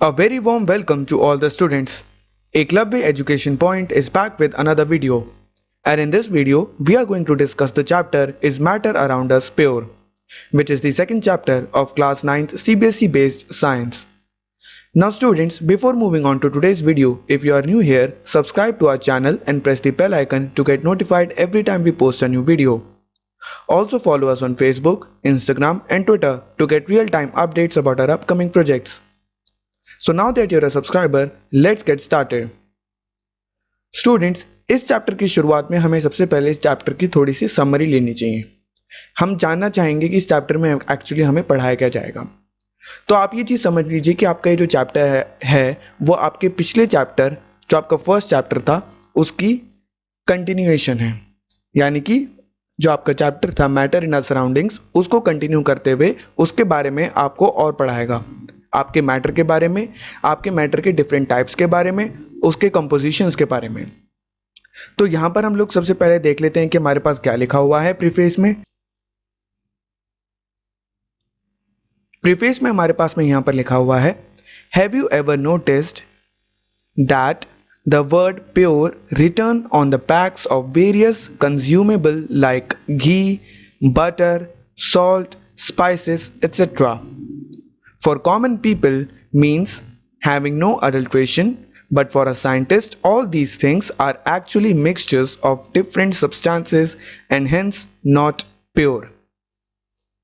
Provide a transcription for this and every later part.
A very warm welcome to all the students. Eklavya Education Point is back with another video. And in this video, we are going to discuss the chapter Is Matter Around Us Pure, which is the second chapter of class 9th CBSE based science. Now students, before moving on to today's video, if you are new here, subscribe to our channel and press the bell icon to get notified every time we post a new video. Also follow us on Facebook, Instagram and Twitter to get real-time updates about our upcoming projects. So now that you're a subscriber, let's get started. Students, इस chapter की शुरुआत में हमें सबसे पहले इस chapter की थोड़ी सी समरी लेनी चाहिए. हम जानना चाहेंगे कि इस चैप्टर में एक्चुअली हमें पढ़ाया क्या जाएगा. तो आप ये चीज़ समझ लीजिए कि आपका ये जो चैप्टर है वो आपके पिछले चैप्टर, जो आपका फर्स्ट चैप्टर था, उसकी कंटिन्यूएशन है. यानी कि जो आपका चैप्टर था मैटर इन आवर सराउंडिंग्स, उसको कंटिन्यू करते हुए उसके बारे में आपको और पढ़ाएगा. आपके मैटर के बारे में, आपके मैटर के डिफरेंट टाइप्स के बारे में, उसके कंपोजिशंस के बारे में. तो यहाँ पर हम लोग सबसे पहले देख लेते हैं कि हमारे पास क्या लिखा हुआ है प्रीफेस में. प्रीफेस में हमारे पास में यहाँ पर लिखा हुआ है, have you ever noticed that the word pure return on the PACS of various consumable like ghee, butter, salt, spices etc. For common people means having no adulteration, but for a scientist all these things are actually mixtures of different substances and hence not pure.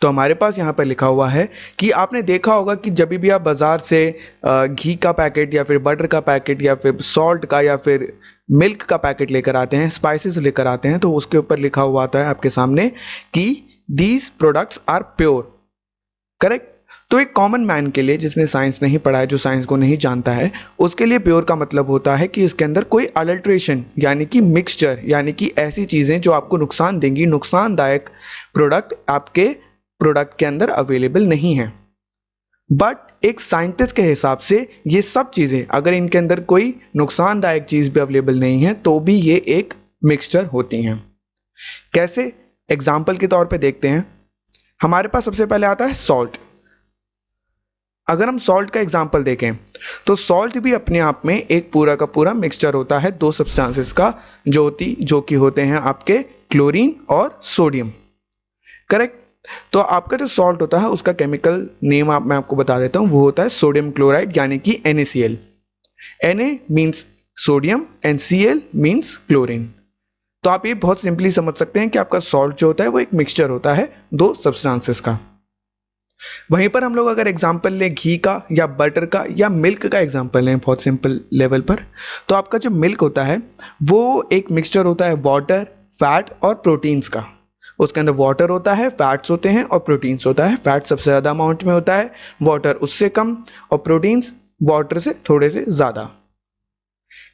तो हमारे पास यहाँ पर लिखा हुआ है कि आपने देखा होगा कि जब भी आप बाज़ार से घी का पैकेट या फिर बटर का पैकेट या फिर सॉल्ट का या फिर मिल्क का पैकेट लेकर आते हैं, स्पाइसेस लेकर आते हैं, तो उसके ऊपर लिखा हुआ आता है आपके सामने कि these products are pure. Correct. तो एक कॉमन मैन के लिए, जिसने साइंस नहीं पढ़ा है, जो साइंस को नहीं जानता है, उसके लिए प्योर का मतलब होता है कि इसके अंदर कोई अडल्ट्रेशन यानी कि मिक्सचर, यानी कि ऐसी चीज़ें जो आपको नुकसान देंगी, नुकसानदायक प्रोडक्ट आपके प्रोडक्ट के अंदर अवेलेबल नहीं है. बट एक साइंटिस्ट के हिसाब से ये सब चीज़ें, अगर इनके अंदर कोई नुकसानदायक चीज़ भी अवेलेबल नहीं है तो भी ये एक मिक्सचर होती हैं. कैसे? एग्जाम्पल के तौर पे देखते हैं. हमारे पास सबसे पहले आता है सॉल्ट. अगर हम सॉल्ट का एग्जाम्पल देखें तो सॉल्ट भी अपने आप में एक पूरा का पूरा मिक्सचर होता है दो सब्सटेंसेस का, जो कि होते हैं आपके क्लोरीन और सोडियम. करेक्ट. तो आपका जो सॉल्ट होता है उसका केमिकल नेम मैं आपको बता देता हूं, वो होता है सोडियम क्लोराइड यानी कि NaCl. Na means sodium and Cl means chlorine. तो आप ये बहुत सिंपली समझ सकते हैं कि आपका सॉल्ट जो होता है वो एक मिक्सचर होता है दो सब्सटेंसेस का. वहीं पर हम लोग अगर एग्जाम्पल लें घी का या बटर का या मिल्क का एग्जाम्पल लें बहुत सिंपल लेवल पर, तो आपका जो मिल्क होता है वो एक मिक्सचर होता है वाटर, फैट और प्रोटीन्स का. उसके अंदर वाटर होता है, फैट्स होते हैं और प्रोटीन्स होता है. फैट सबसे ज़्यादा अमाउंट में होता है, वाटर उससे कम और प्रोटीन्स वाटर से थोड़े से ज़्यादा.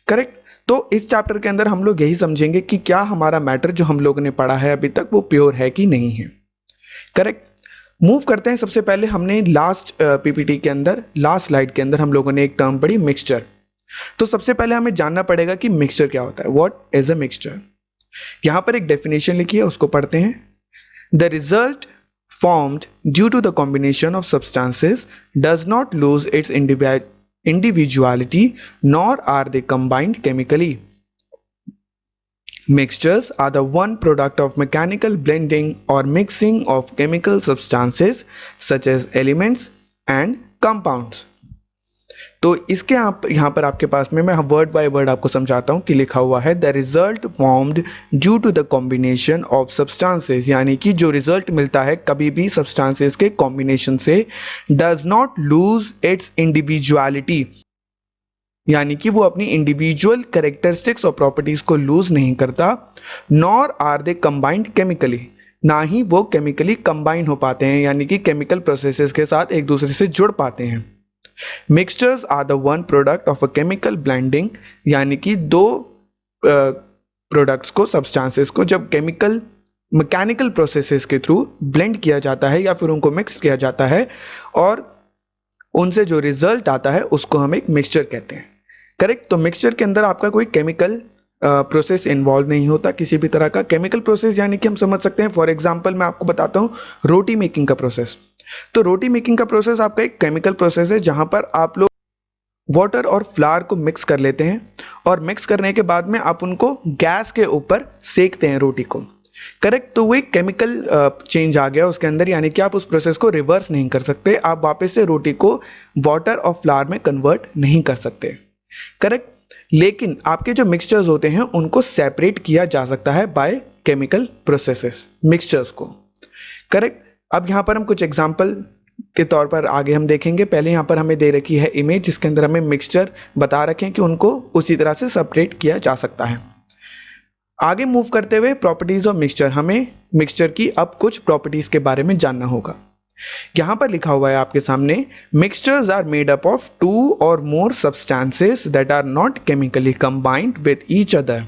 करेक्ट. तो इस चैप्टर के अंदर हम लोग यही समझेंगे कि क्या हमारा मैटर जो हम लोगों ने पढ़ा है अभी तक वो प्योर है कि नहीं है. करेक्ट. मूव करते हैं. सबसे पहले हमने लास्ट पीपीटी के अंदर, लास्ट स्लाइड के अंदर हम लोगों ने एक टर्म पढ़ी, मिक्सचर. तो सबसे पहले हमें जानना पड़ेगा कि मिक्सचर क्या होता है. What is a mixture. यहां पर एक डेफिनेशन लिखी है, उसको पढ़ते हैं. The result formed due to the combination of substances does not lose its individuality nor are they combined chemically. Mixtures are the one product of mechanical blending or mixing of chemical substances such as elements and compounds. तो इसके यहाँ पर आपके पास में मैं word by word आपको समझाता हूँ कि लिखा हुआ है the result formed due to the combination of substances, यानी कि जो रिजल्ट मिलता है कभी भी सब्सटेंसेस के कॉम्बिनेशन से, does not lose its individuality, यानी कि वो अपनी इंडिविजुअल कैरेक्टरिस्टिक्स और प्रॉपर्टीज को लूज नहीं करता, nor are they combined chemically, ना ही वो केमिकली कंबाइन हो पाते हैं, यानी कि केमिकल प्रोसेसेस के साथ एक दूसरे से जुड़ पाते हैं. Mixtures are the one product of a chemical blending, यानी कि दो प्रोडक्ट्स को, सब्सटेंसेस को जब केमिकल मैकेनिकल प्रोसेसेस के थ्रू ब्लेंड किया जाता है या फिर उनको मिक्स किया जाता है और उनसे जो रिजल्ट आता है उसको हम एक मिक्सचर कहते हैं. करेक्ट. तो मिक्सचर के अंदर आपका कोई केमिकल प्रोसेस इन्वॉल्व नहीं होता, किसी भी तरह का केमिकल प्रोसेस, यानी कि हम समझ सकते हैं. फॉर एग्जांपल मैं आपको बताता हूँ रोटी मेकिंग का प्रोसेस. तो रोटी मेकिंग का प्रोसेस आपका एक केमिकल प्रोसेस है जहां पर आप लोग वाटर और फ्लावर को मिक्स कर लेते हैं और मिक्स करने के बाद में आप उनको गैस के ऊपर सेकते हैं रोटी को। करेक्ट। तो वो एक केमिकल चेंज आ गया उसके अंदर, यानी कि आप उस प्रोसेस को रिवर्स नहीं कर सकते, आप वापस से रोटी को वाटर और फ्लावर में कन्वर्ट नहीं कर सकते। करेक्ट। लेकिन आपके जो मिक्सचर्स होते हैं उनको सेपरेट किया जा सकता है बाय केमिकल प्रोसेसेस मिक्सचर्स को। करेक्ट। अब यहाँ पर हम कुछ एग्जांपल के तौर पर आगे हम देखेंगे। पहले यहाँ पर हमें दे रखी है इमेज जिसके अंदर हमें मिक्सचर बता रखे हैं कि उनको उसी तरह से सेपरेट किया जा सकता है। आगे मूव करते हुए प्रॉपर्टीज ऑफ मिक्सचर, हमें मिक्सचर की अब कुछ प्रॉपर्टीज के बारे में जानना होगा। यहां पर लिखा हुआ है आपके सामने, mixtures are made up of 2 or more substances that are not chemically combined with each other.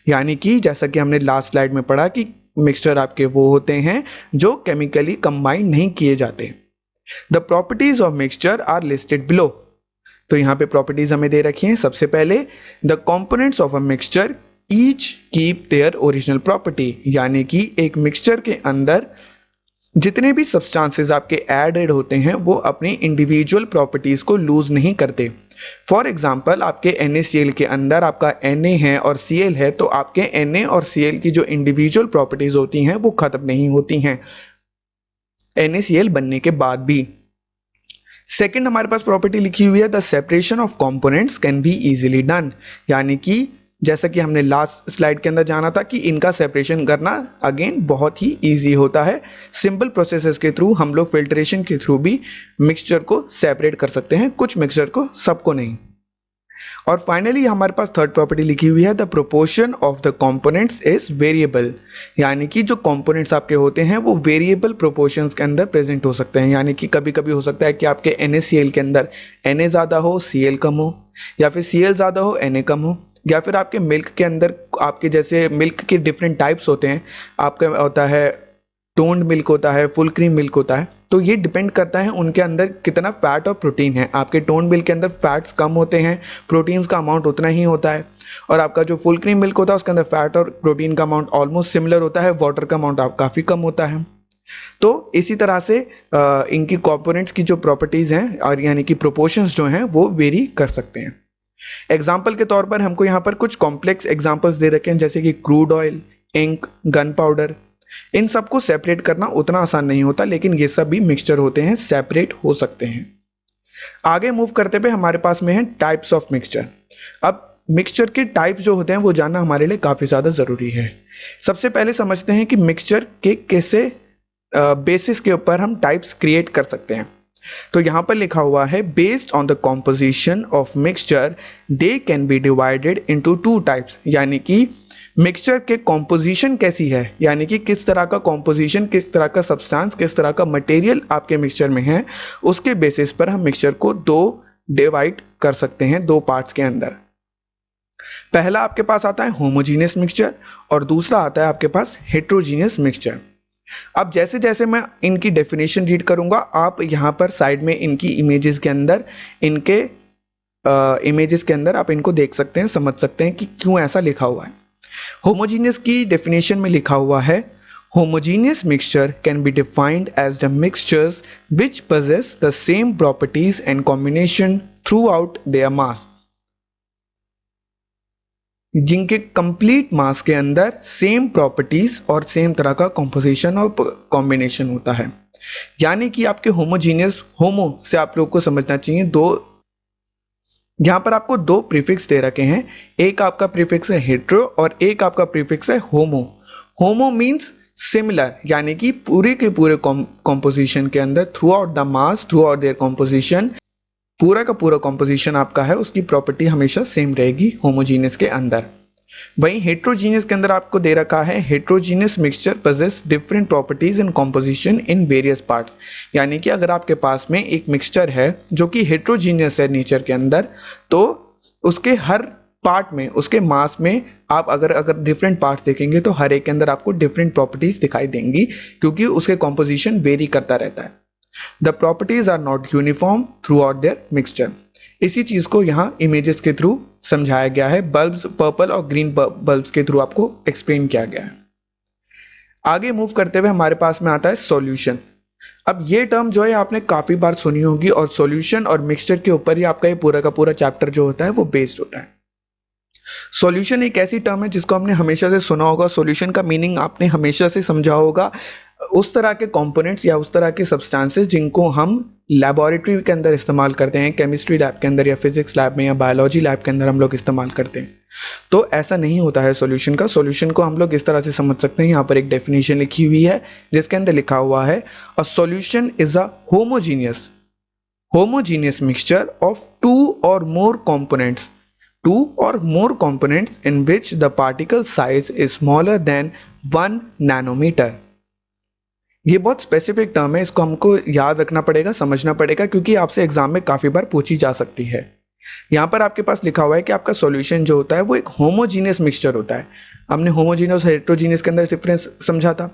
यानी कि जैसा कि हमने लास्ट स्लाइड में पढ़ा कि मिक्सचर आपके वो होते हैं जो केमिकली कंबाइंड नहीं किए जाते। The properties of mixture are listed below. तो यहां पे प्रॉपर्टीज हमें दे रखी हैं। सबसे पहले, the components of a mixture each keep their original property, यानी कि एक मिक्सचर के अंदर जितने भी सब्सटेंसेस आपके एडेड होते हैं वो अपनी इंडिविजुअल प्रॉपर्टीज को लूज नहीं करते। फॉर एग्जाम्पल, आपके NaCl के अंदर आपका Na है और Cl है, तो आपके Na और Cl की जो इंडिविजुअल प्रॉपर्टीज होती हैं वो खत्म नहीं होती हैं NaCl बनने के बाद भी। सेकेंड हमारे पास प्रॉपर्टी लिखी हुई है, the separation of components can be easily done, यानी कि जैसा कि हमने लास्ट स्लाइड के अंदर जाना था कि इनका सेपरेशन करना अगेन बहुत ही इजी होता है। सिंपल प्रोसेसेस के थ्रू हम लोग फिल्ट्रेशन के थ्रू भी मिक्सचर को सेपरेट कर सकते हैं, कुछ मिक्सचर को, सबको नहीं। और फाइनली हमारे पास थर्ड प्रॉपर्टी लिखी हुई है, the proportion of the components is variable, यानी कि जो कंपोनेंट्स आपके होते हैं वो वेरिएबल प्रोपोर्शंस के अंदर प्रेजेंट हो सकते हैं। यानी कि कभी कभी हो सकता है कि आपके NaCl के अंदर Na ज़्यादा हो Cl कम हो, या फिर Cl ज़्यादा हो Na कम हो, या फिर आपके मिल्क के अंदर आपके जैसे मिल्क के डिफरेंट टाइप्स होते हैं, आपका होता है टोन्ड मिल्क होता है, फुल क्रीम मिल्क होता है, तो ये डिपेंड करता है उनके अंदर कितना फैट और प्रोटीन है। आपके टोन्ड मिल्क के अंदर फैट्स कम होते हैं, प्रोटीन्स का अमाउंट उतना ही होता है, और आपका जो फुल क्रीम मिल्क होता है उसके अंदर फैट और प्रोटीन का अमाउंट ऑलमोस्ट सिमिलर होता है, वाटर का अमाउंट आप काफ़ी कम होता है। तो इसी तरह से इनकी कंपोनेंट्स की जो प्रॉपर्टीज़ हैं और यानी कि प्रोपोर्शंस जो हैं वो वेरी कर सकते हैं। एग्जाम्पल के तौर पर हमको यहाँ पर कुछ कॉम्प्लेक्स एग्जाम्पल्स दे रखे हैं, जैसे कि crude oil, ink, gunpowder. इन सबको सेपरेट करना उतना आसान नहीं होता, लेकिन ये सब भी मिक्सचर होते हैं, सेपरेट हो सकते हैं। आगे मूव करते हुए हमारे पास में है टाइप्स ऑफ मिक्सचर। अब मिक्सचर के टाइप्स जो होते हैं वो जानना हमारे लिए काफ़ी ज़्यादा ज़रूरी है। सबसे पहले समझते हैं कि मिक्सचर के कैसे बेसिस के ऊपर हम टाइप्स क्रिएट कर सकते हैं। तो यहां पर लिखा हुआ है, based on the composition of mixture they can be divided into 2 types, यानी कि मिक्सचर के कॉम्पोजिशन कैसी है, यानी कि किस तरह का कॉम्पोजिशन, किस तरह का सब्सटेंस, किस तरह का मटेरियल आपके मिक्सचर में है, उसके बेसिस पर हम मिक्सचर को 2 डिवाइड कर सकते हैं, 2 पार्ट्स के अंदर। पहला आपके पास आता है होमोजीनियस मिक्सचर और दूसरा आता है आपके पास हेट्रोजीनियस मिक्सचर। अब जैसे जैसे मैं इनकी डेफिनेशन रीड करूंगा, आप यहाँ पर साइड में इनकी इमेजेस के अंदर, इनके इमेजेस के अंदर आप इनको देख सकते हैं, समझ सकते हैं कि क्यों ऐसा लिखा हुआ है। होमोजीनियस की डेफिनेशन में लिखा हुआ है, homogeneous mixture can be defined as the mixtures which possess the same properties and combination throughout their mass, जिनके कंप्लीट मास के अंदर सेम प्रॉपर्टीज और सेम तरह का कॉम्पोजिशन और कॉम्बिनेशन होता है। यानी कि आपके होमोजीनियस, होमो से आप लोग को समझना चाहिए, यहां पर आपको 2 प्रीफिक्स दे रखे हैं, एक आपका प्रीफिक्स है हेट्रो और एक आपका प्रीफिक्स है होमो। होमो मीन्स सिमिलर, यानी कि पूरे के पूरे कॉम्पोजिशन के अंदर throughout the mass, throughout their composition, पूरा का पूरा कॉम्पोजिशन आपका है उसकी प्रॉपर्टी हमेशा सेम रहेगी होमोजीनियस के अंदर। वहीं हेट्रोजीनियस के अंदर आपको दे रखा है, heterogeneous mixture possess different properties in composition in various parts, यानी कि अगर आपके पास में एक मिक्सचर है जो कि हेट्रोजीनियस है नेचर के अंदर, तो उसके हर पार्ट में, उसके मास में आप अगर डिफरेंट पार्ट्स देखेंगे तो हर एक के अंदर आपको डिफरेंट प्रॉपर्टीज दिखाई देंगी, क्योंकि उसके कॉम्पोजिशन वेरी करता रहता है। The properties are not uniform throughout their mixture. इसी चीज को यहाँ इमेजेस के थ्रू समझाया गया है, बल्ब्स, पर्पल और ग्रीन बल्ब्स के थ्रू आपको एक्सप्लेन किया गया है। आगे मूव करते हुए हमारे पास में आता है सॉल्यूशन। अब ये टर्म जो है आपने काफ़ी बार सुनी होगी, और सॉल्यूशन और मिक्सचर के ऊपर ही आपका ये पूरा का पूरा चैप्टर जो होता है वो बेस्ड होता है। सॉल्यूशन एक ऐसी टर्म है जिसको हमने हमेशा से सुना होगा, सॉल्यूशन का मीनिंग आपने हमेशा से समझा होगा, उस तरह के कंपोनेंट्स या उस तरह के सब्सटेंसेस जिनको हम लेबोरेटरी के अंदर इस्तेमाल करते हैं, केमिस्ट्री लैब के अंदर या फिजिक्स लैब में या बायोलॉजी लैब के अंदर हम लोग इस्तेमाल करते हैं। तो ऐसा नहीं होता है सॉल्यूशन का। सॉल्यूशन को हम लोग इस तरह से समझ सकते हैं, यहाँ पर एक डेफिनेशन लिखी हुई है जिसके अंदर लिखा हुआ है, अ solution is a homogeneous mixture of two or more components in which the particle size is smaller than 1 nanometer। ये बहुत स्पेसिफिक टर्म है, इसको हमको याद रखना पड़ेगा, समझना पड़ेगा, क्योंकि आपसे एग्जाम में काफ़ी बार पूछी जा सकती है। यहाँ पर आपके पास लिखा हुआ है कि आपका सॉल्यूशन जो होता है वो एक होमोजीनियस मिक्सचर होता है। हमने होमोजीनियस और हेटेरोजीनियस के अंदर डिफरेंस समझा था।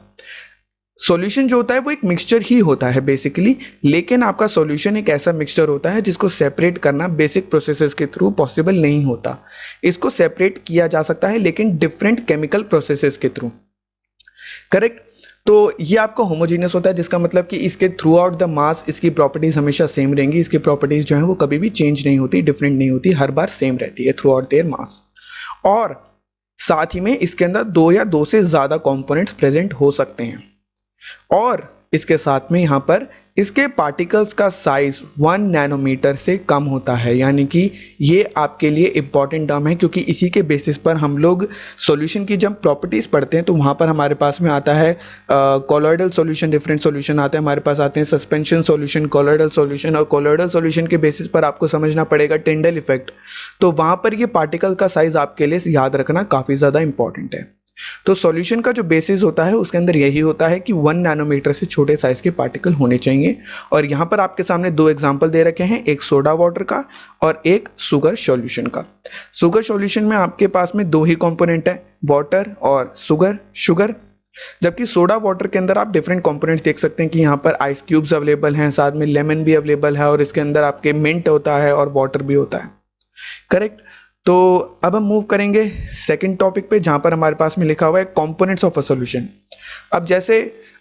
सॉल्यूशन जो होता है वो एक मिक्सचर ही होता है बेसिकली, लेकिन आपका सॉल्यूशन एक ऐसा मिक्सचर होता है जिसको सेपरेट करना बेसिक प्रोसेसेस के थ्रू पॉसिबल नहीं होता। इसको सेपरेट किया जा सकता है लेकिन डिफरेंट केमिकल प्रोसेसेस के थ्रू, करेक्ट। तो ये आपका होमोजीनियस होता है, जिसका मतलब कि इसके थ्रू आउट द मास इसकी प्रॉपर्टीज हमेशा सेम रहेंगी, इसकी प्रॉपर्टीज जो है वो कभी भी चेंज नहीं होती, डिफरेंट नहीं होती, हर बार सेम रहती है थ्रू आउट देयर मास। और साथ ही में इसके अंदर दो या दो से ज़्यादा कंपोनेंट्स प्रेजेंट हो सकते हैं, और इसके साथ में यहाँ पर इसके पार्टिकल्स का साइज 1 नैनोमीटर से कम होता है। यानी कि ये आपके लिए इंपॉर्टेंट टर्म है, क्योंकि इसी के बेसिस पर हम लोग सॉल्यूशन की जब प्रॉपर्टीज़ पढ़ते हैं तो वहाँ पर हमारे पास में आता है कोलॉइडल सॉल्यूशन, डिफरेंट सॉल्यूशन आते हैं हमारे पास, आते हैं सस्पेंशन सॉल्यूशन, कोलॉइडल सॉल्यूशन, और कोलॉइडल सॉल्यूशन के बेसिस पर आपको समझना पड़ेगा टिंडल इफेक्ट। तो वहाँ पर ये पार्टिकल का साइज आपके लिए याद रखना काफ़ी ज़्यादा इंपॉर्टेंट है। तो सॉल्यूशन का जो बेसिस होता है उसके अंदर यही होता है कि 1 नैनोमीटर से छोटे साइज के पार्टिकल होने चाहिए। और यहाँ पर आपके सामने दो एग्जांपल दे रखे हैं, एक सोडा वाटर का और एक शुगर सॉल्यूशन का। शुगर सॉल्यूशन में आपके पास में दो ही कंपोनेंट है, वाटर और शुगर। जबकि सोडा वाटर के अंदर आप डिफरेंट कंपोनेंट्स देख सकते हैं कि यहाँ पर आइस क्यूब्स अवेलेबल हैं, साथ में लेमन भी अवेलेबल है, और इसके अंदर आपके मिंट होता है और वाटर भी होता है, करेक्ट। तो अब हम मूव करेंगे सेकंड टॉपिक पे, जहाँ पर हमारे पास में लिखा हुआ है कंपोनेंट्स ऑफ अ सॉल्यूशन। अब जैसे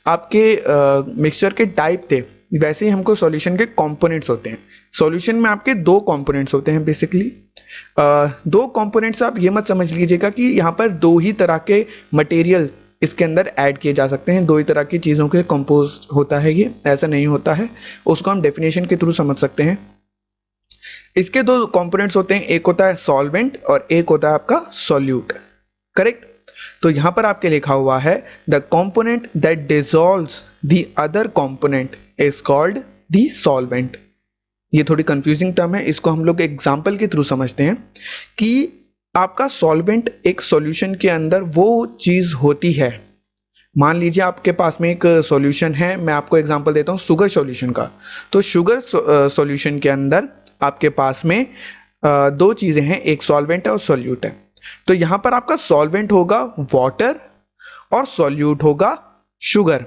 आपके मिक्सचर के टाइप थे, वैसे ही हमको सॉल्यूशन के कंपोनेंट्स होते हैं। सॉल्यूशन में आपके दो कंपोनेंट्स होते हैं बेसिकली। दो कंपोनेंट्स आप ये मत समझ लीजिएगा कि यहाँ पर दो ही तरह के मटेरियल इसके अंदर ऐड किए जा सकते हैं, दो ही तरह की चीज़ों के कंपोज होता है, ये ऐसा नहीं होता है। उसको हम डेफिनेशन के थ्रू समझ सकते हैं। इसके दो कंपोनेंट्स होते हैं, एक होता है सॉल्वेंट और एक होता है आपका सॉल्यूट, करेक्ट। तो यहां पर आपके लिखा हुआ है the component that dissolves the other component is called the solvent. ये थोड़ी कंफ्यूजिंग टर्म है, इसको हम लोग एग्जांपल के थ्रू समझते हैं कि आपका सॉल्वेंट एक सॉल्यूशन के अंदर वो चीज होती है। मान लीजिए आपके पास में एक सॉल्यूशन है, मैं आपको एग्जांपल देता हूं शुगर सॉल्यूशन का। तो शुगर सॉल्यूशन के अंदर आपके पास में दो चीजें हैं, एक सॉल्वेंट है और सॉल्यूट है। तो यहां पर आपका सॉल्वेंट होगा वाटर और सॉल्यूट होगा शुगर।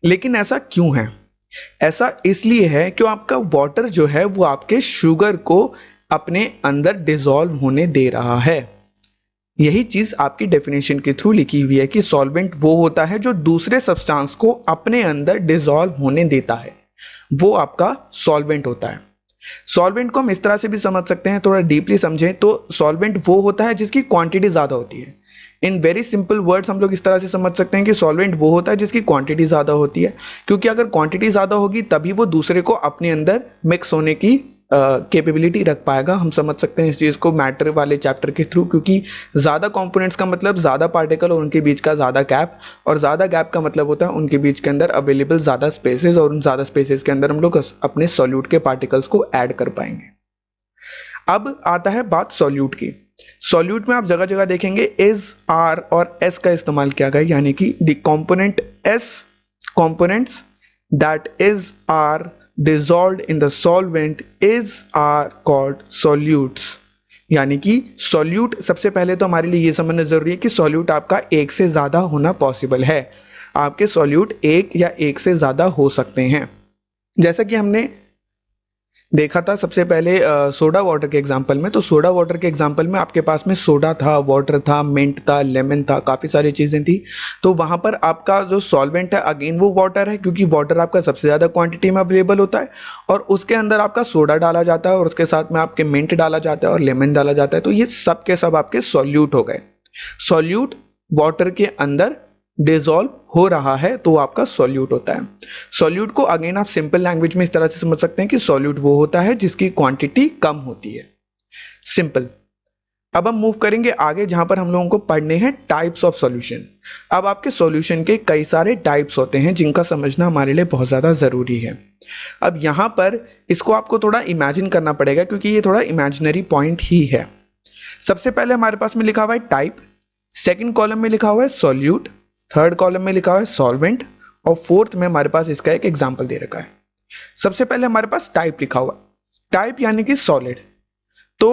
लेकिन ऐसा क्यों है? ऐसा इसलिए है कि आपका वाटर जो है वो आपके शुगर को अपने अंदर डिसॉल्व होने दे रहा है। यही चीज आपकी डेफिनेशन के थ्रू लिखी हुई है कि सॉल्वेंट वो होता है जो दूसरे सब्सटेंस को अपने अंदर डिसॉल्व होने देता है, वो आपका सॉल्वेंट होता है। सॉल्वेंट को हम इस तरह से भी समझ सकते हैं, थोड़ा डीपली समझें तो सॉल्वेंट वो होता है जिसकी क्वांटिटी ज़्यादा होती है। इन वेरी सिंपल वर्ड्स हम लोग इस तरह से समझ सकते हैं कि सॉल्वेंट वो होता है जिसकी क्वांटिटी ज़्यादा होती है, क्योंकि अगर क्वांटिटी ज़्यादा होगी तभी वो दूसरे को अपने अंदर मिक्स होने की कैपेबिलिटी रख पाएगा। हम समझ सकते हैं इस चीज़ को मैटर वाले चैप्टर के थ्रू, क्योंकि ज़्यादा कंपोनेंट्स का मतलब ज़्यादा पार्टिकल और उनके बीच का ज़्यादा गैप, और ज़्यादा गैप का मतलब होता है उनके बीच के अंदर अवेलेबल ज़्यादा स्पेसेस, और उन ज़्यादा स्पेसेस के अंदर हम लोग अपने सॉल्यूट के पार्टिकल्स को ऐड कर पाएंगे। अब आता है बात सॉल्यूट की। सॉल्यूट में आप जगह जगह देखेंगे इज, आर और एस का इस्तेमाल किया गया, यानी कि the component s components that is are dissolved in the solvent is are called solutes। यानी कि सॉल्यूट, सबसे पहले तो हमारे लिए ये समझना जरूरी है कि सॉल्यूट आपका एक से ज्यादा होना पॉसिबल है। आपके सॉल्यूट एक या एक से ज्यादा हो सकते हैं। देखा था सबसे पहले सोडा वाटर के एग्जांपल में। तो सोडा वाटर के एग्जांपल में आपके पास में सोडा था, वाटर था, मिंट था, लेमन था, काफ़ी सारी चीज़ें थी। तो वहाँ पर आपका जो सॉल्वेंट है अगेन वो वाटर है, क्योंकि वाटर आपका सबसे ज़्यादा क्वांटिटी में अवेलेबल होता है, और उसके अंदर आपका सोडा डाला जाता है और उसके साथ में आपके मिंट डाला जाता है और लेमन डाला जाता है। तो ये सब के सब आपके सॉल्यूट हो गए। सॉल्यूट वाटर के अंदर डिजॉल्व हो रहा है तो आपका सॉल्यूट होता है। सॉल्यूट को अगेन आप सिंपल लैंग्वेज में इस तरह से समझ सकते हैं कि सॉल्यूट वो होता है जिसकी क्वांटिटी कम होती है। सिंपल। अब हम मूव करेंगे आगे, जहां पर हम लोगों को पढ़ने हैं टाइप्स ऑफ सॉल्यूशन। अब आपके सॉल्यूशन के कई सारे टाइप्स होते हैं जिनका समझना हमारे लिए बहुत ज़्यादा ज़रूरी है। अब यहाँ पर इसको आपको थोड़ा इमेजिन करना पड़ेगा, क्योंकि ये थोड़ा इमेजिनरी पॉइंट ही है। सबसे पहले हमारे पास में लिखा हुआ है टाइप, सेकंड कॉलम में लिखा हुआ है सॉल्यूट, थर्ड कॉलम में लिखा हुआ है सॉल्वेंट, और फोर्थ में हमारे पास इसका एक एग्जांपल दे रखा है। सबसे पहले हमारे पास टाइप लिखा हुआ है। टाइप यानी कि सॉलिड। तो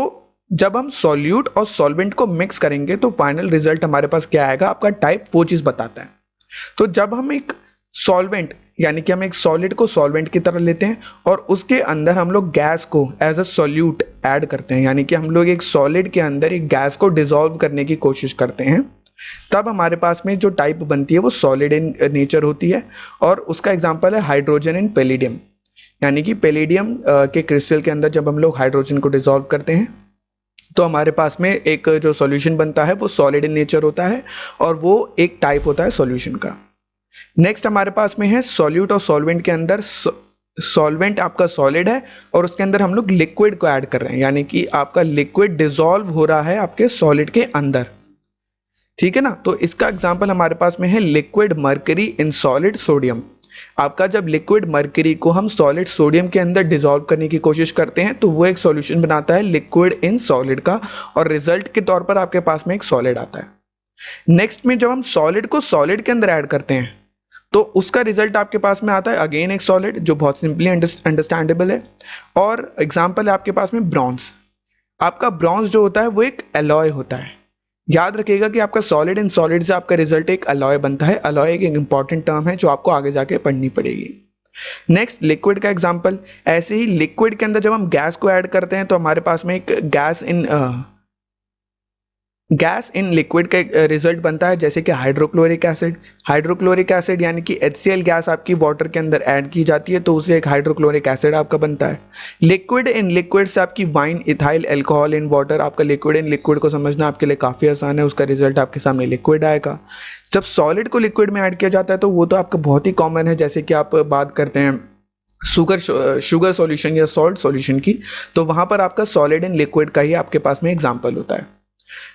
जब हम सॉल्यूट और सॉल्वेंट को मिक्स करेंगे तो फाइनल रिजल्ट हमारे पास क्या आएगा, आपका टाइप वो चीज बताता है। तो जब हम एक सॉल्वेंट यानी कि हम एक सॉलिड को सॉल्वेंट की तरह लेते हैं और उसके अंदर हम लोग गैस को एज अ सॉल्यूट ऐड करते हैं, यानी कि हम लोग एक सॉलिड के अंदर एक गैस को डिसॉल्व करने की कोशिश करते हैं, तब हमारे पास में जो टाइप बनती है वो सॉलिड इन नेचर होती है। और उसका एग्जांपल है हाइड्रोजन इन पैलेडियम, यानी कि पैलेडियम के क्रिस्टल के अंदर जब हम लोग हाइड्रोजन को डिसॉल्व करते हैं तो हमारे पास में एक जो सॉल्यूशन बनता है वो सॉलिड इन नेचर होता है, और वो एक टाइप होता है सॉल्यूशन का। नेक्स्ट हमारे पास में है सॉल्यूट और सॉल्वेंट के अंदर। सॉल्वेंट आपका सॉलिड है और उसके अंदर हम लोग लिक्विड को ऐड कर रहे हैं, यानी कि आपका लिक्विड डिसॉल्व हो रहा है आपके सॉलिड के अंदर। ठीक है ना। तो इसका एग्जांपल हमारे पास में है liquid mercury in solid sodium. आपका जब लिक्विड मर्करी को हम सॉलिड सोडियम के अंदर डिसॉल्व करने की कोशिश करते हैं तो वो एक सॉल्यूशन बनाता है लिक्विड इन सॉलिड का, और रिजल्ट के तौर पर आपके पास में एक सॉलिड आता है। नेक्स्ट में जब हम सॉलिड को सॉलिड के अंदर ऐड करते हैं तो उसका रिजल्ट आपके पास में आता है अगेन एक सॉलिड, जो बहुत सिंपली अंडरस्टैंडेबल है। और एग्जांपल है आपके पास में ब्रॉन्ज। आपका ब्रॉन्ज जो होता है वो एक अलॉय होता है। याद रखिएगा कि आपका सॉलिड इन सॉलिड से आपका रिजल्ट एक अलॉय बनता है। अलॉय एक इंपॉर्टेंट टर्म है जो आपको आगे जाके पढ़नी पड़ेगी। नेक्स्ट लिक्विड का एग्जांपल। ऐसे ही लिक्विड के अंदर जब हम गैस को ऐड करते हैं तो हमारे पास में एक गैस इन लिक्विड का रिजल्ट बनता है, जैसे कि हाइड्रोक्लोरिक एसिड। हाइड्रोक्लोरिक एसिड यानी कि HCl गैस आपकी वाटर के अंदर ऐड की जाती है तो उसे एक हाइड्रोक्लोरिक एसिड आपका बनता है। लिक्विड इन लिक्विड से आपकी wine, ethyl alcohol in water. आपका लिक्विड इन लिक्विड को समझना आपके लिए काफ़ी आसान है, उसका रिजल्ट आपके सामने लिक्विड आएगा। जब सॉलिड को लिक्विड में ऐड किया जाता है तो वो तो आपका बहुत ही कॉमन है, जैसे कि आप बात करते हैं शुगर सॉल्यूशन या सॉल्ट सॉल्यूशन की, तो वहाँ पर आपका सॉलिड इन लिक्विड का ही आपके पास में एग्जाम्पल होता है।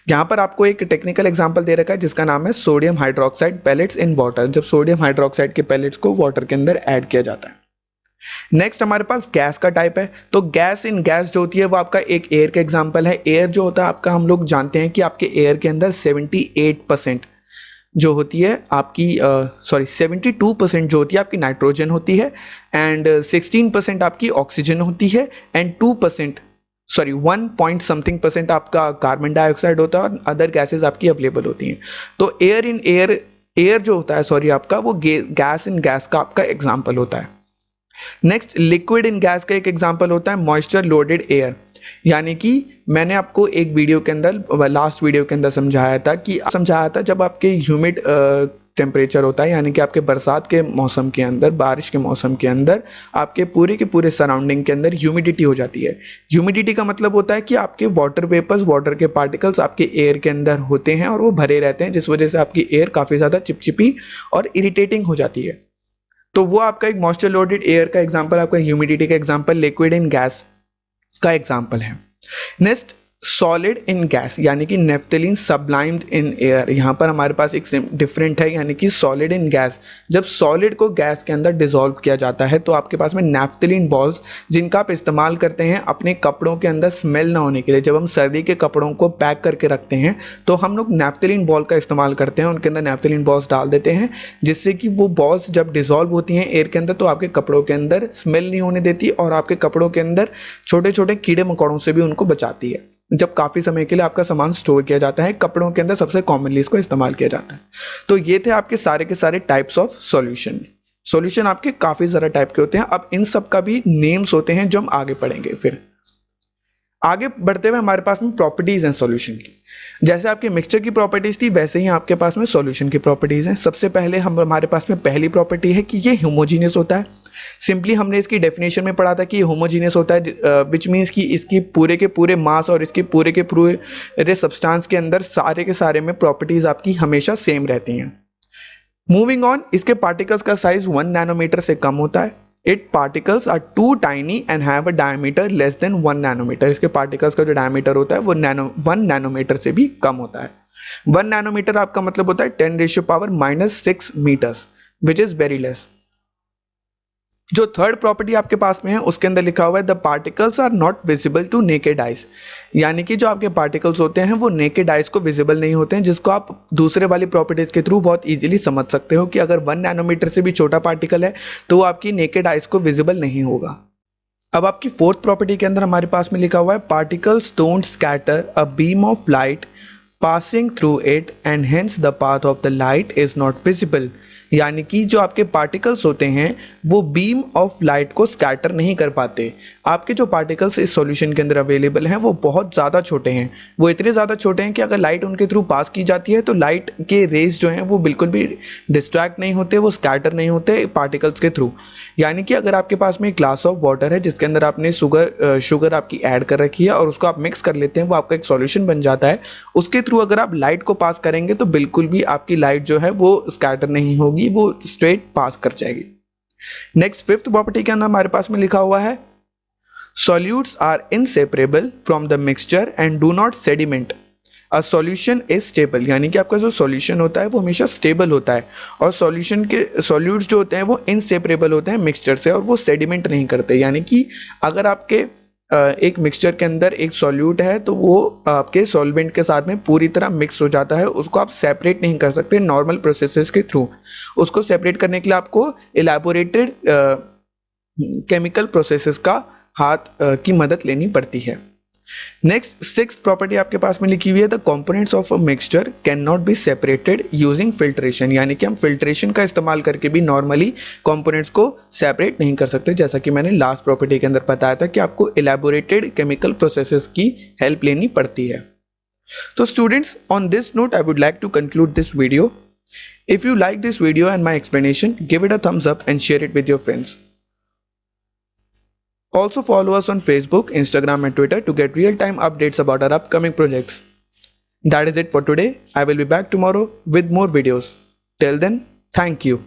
यहाँ पर आपको एक टेक्निकल एग्जांपल दे रखा है जिसका नाम है sodium hydroxide pellets in water, जब सोडियम हाइड्रोक्साइड के पेलेट्स को वाटर के अंदर ऐड किया जाता है। नेक्स्ट हमारे पास गैस का टाइप है। तो गैस इन गैस जो होती है वो आपका एक एयर का एग्जांपल है। एयर जो होता है आपका, हम लोग जानते हैं कि आपके एयर के अंदर 78% जो होती है आपकी 72% जो होती है आपकी नाइट्रोजन होती है, एंड 16% आपकी ऑक्सीजन होती है, एंड 1 पॉइंट समथिंग परसेंट आपका कार्बन डाइऑक्साइड होता है, और अदर गैसेस आपकी अवेलेबल होती हैं। तो एयर जो होता है आपका वो गैस इन गैस का आपका एग्जाम्पल होता है। नेक्स्ट लिक्विड इन गैस का एक एग्जाम्पल होता है मॉइस्चर लोडेड एयर, यानी कि मैंने आपको एक वीडियो के अंदर, लास्ट वीडियो के अंदर समझाया था जब आपके ह्यूमिड टेम्परेचर होता है, यानी कि आपके बरसात के मौसम के अंदर, बारिश के मौसम के अंदर आपके पूरे के पूरे सराउंडिंग के अंदर ह्यूमिडिटी हो जाती है। ह्यूमिडिटी का मतलब होता है कि आपके वाटर वेपर्स, वाटर के पार्टिकल्स आपके एयर के अंदर होते हैं और वो भरे रहते हैं, जिस वजह से आपकी एयर काफ़ी ज़्यादा चिपचिपी और इरिटेटिंग हो जाती है। तो वो आपका एक मॉइस्चर लोडेड एयर का एग्जाम्पल, आपका ह्यूमिडिटी का एग्जाम्पल, लिक्विड इन गैस का एग्जाम्पल है। नेक्स्ट सॉलिड इन गैस, यानी कि नेफ्थलीन सब्लाइम्ड इन एयर। यहाँ पर हमारे पास एक डिफरेंट है, यानी कि सॉलिड इन गैस, जब सॉलिड को गैस के अंदर डिसॉल्व किया जाता है तो आपके पास में नेफ्थलीन बॉल्स, जिनका आप इस्तेमाल करते हैं अपने कपड़ों के अंदर स्मेल ना होने के लिए। जब हम सर्दी के कपड़ों को पैक करके रखते हैं तो हम लोग नेफ्थलीन बॉल का इस्तेमाल करते हैं, उनके अंदर नेफ्थलीन बॉल्स डाल देते हैं, जिससे कि वो बॉल्स जब डिसॉल्व होती हैं एयर के अंदर तो आपके कपड़ों के अंदर स्मेल नहीं होने देती, और आपके कपड़ों के अंदर छोटे छोटे कीड़े मकोड़ों से भी उनको बचाती है। जब काफ़ी समय के लिए आपका सामान स्टोर किया जाता है, कपड़ों के अंदर सबसे कॉमनली इसको इस्तेमाल किया जाता है। तो ये थे आपके सारे के सारे टाइप्स ऑफ सॉल्यूशन। सॉल्यूशन आपके काफ़ी ज़्यादा टाइप के होते हैं। अब इन सब का भी नेम्स होते हैं जो हम आगे पढ़ेंगे। फिर आगे बढ़ते हुए हमारे पास में प्रॉपर्टीज़ हैं सॉल्यूशन की। जैसे आपके मिक्सचर की प्रॉपर्टीज़ थी, वैसे ही आपके पास में सॉल्यूशन की प्रॉपर्टीज़ हैं। सबसे पहले हमारे पास में पहली प्रॉपर्टी है कि ये होमोजीनियस होता है। सिंपली हमने इसकी डेफिनेशन में पढ़ा था कि ये होमोजीनियस होता है, विच मीन्स कि इसकी पूरे के पूरे मास और इसके पूरे के पूरे सब्सटेंस के अंदर सारे के सारे में प्रॉपर्टीज़ आपकी हमेशा सेम रहती हैं। मूविंग ऑन, इसके पार्टिकल्स का साइज 1 नैनोमीटर से कम होता है। It particles are too tiny and have a diameter less than 1 nanometre. इसके पार्टिकल्स का जो डायमीटर होता है वो 1 नैनोमीटर से भी कम होता है। 1 नैनोमीटर आपका मतलब होता है 10⁻⁻⁻6 metres, which is very less. जो थर्ड प्रॉपर्टी आपके पास में है उसके अंदर लिखा हुआ है the particles are not visible to naked eyes, यानी कि जो आपके पार्टिकल्स होते हैं वो नेकेड आइज को विजिबल नहीं होते हैं, जिसको आप दूसरे वाली प्रॉपर्टीज के थ्रू बहुत इजीली समझ सकते हो कि अगर 1 नैनोमीटर से भी छोटा पार्टिकल है तो वो आपकी नेकेड आइज को विजिबल नहीं होगा। अब आपकी फोर्थ प्रॉपर्टी के अंदर हमारे पास में लिखा हुआ है particles don't scatter a beam of light passing through it and hence the path of the light is not visible, यानी कि जो आपके पार्टिकल्स होते हैं वो बीम ऑफ लाइट को स्कैटर नहीं कर पाते। आपके जो पार्टिकल्स इस सॉल्यूशन के अंदर अवेलेबल हैं वो बहुत ज़्यादा छोटे हैं। वो इतने ज़्यादा छोटे हैं कि अगर लाइट उनके थ्रू पास की जाती है तो लाइट के रेज जो हैं वो बिल्कुल भी डिस्ट्रैक्ट नहीं होते, वो स्कैटर नहीं होते पार्टिकल्स के थ्रू। यानी कि अगर आपके पास में एक ग्लास ऑफ वाटर है जिसके अंदर आपने शुगर आपकी ऐड कर रखी है और उसको आप मिक्स कर लेते हैं, वो आपका एक सॉल्यूशन बन जाता है। उसके थ्रू अगर आप लाइट को पास करेंगे तो बिल्कुल भी आपकी लाइट जो है वो स्कैटर नहीं होगी, वो स्ट्रेट पास कर जाएगी। नेक्स्ट फिफ्थ प्रॉपर्टी के अंदर हमारे पास में लिखा हुआ है solutes are inseparable from the mixture and do not sediment. A solution is stable, यानी कि आपका जो सॉल्यूशन होता है वो हमेशा स्टेबल होता है और सॉल्यूशन के सॉल्यूट्स जो होते हैं वो इनसेपरेबल होते हैं मिक्सचर से और वो सेडिमेंट नहीं करते। यानी कि अगर आपके एक मिक्सचर के अंदर एक सॉल्यूट है तो वो आपके सॉल्वेंट के साथ में पूरी तरह मिक्स हो जाता है, उसको आप सेपरेट नहीं कर सकते नॉर्मल प्रोसेसेस के थ्रू। उसको सेपरेट करने के लिए आपको इलेबोरेटेड केमिकल प्रोसेसेस का हाथ की मदद लेनी पड़ती है। नेक्स्ट सिक्स्थ प्रॉपर्टी आपके पास में लिखी हुई है the components of a mixture can not be separated using filtration, यानी कि हम फिल्ट्रेशन का इस्तेमाल करके भी नॉर्मली कंपोनेंट्स को सेपरेट नहीं कर सकते, जैसा कि मैंने लास्ट प्रॉपर्टी के अंदर बताया था कि आपको इलेबोरेटेड केमिकल प्रोसेसेस की हेल्प लेनी पड़ती है। तो students, on this note I would like to conclude this video. If you like this video and my explanation, give it a thumbs up and share it with your friends. Also follow us on Facebook, Instagram and Twitter to get real-time updates about our upcoming projects. That is it for today. I will be back tomorrow with more videos. Till then, thank you.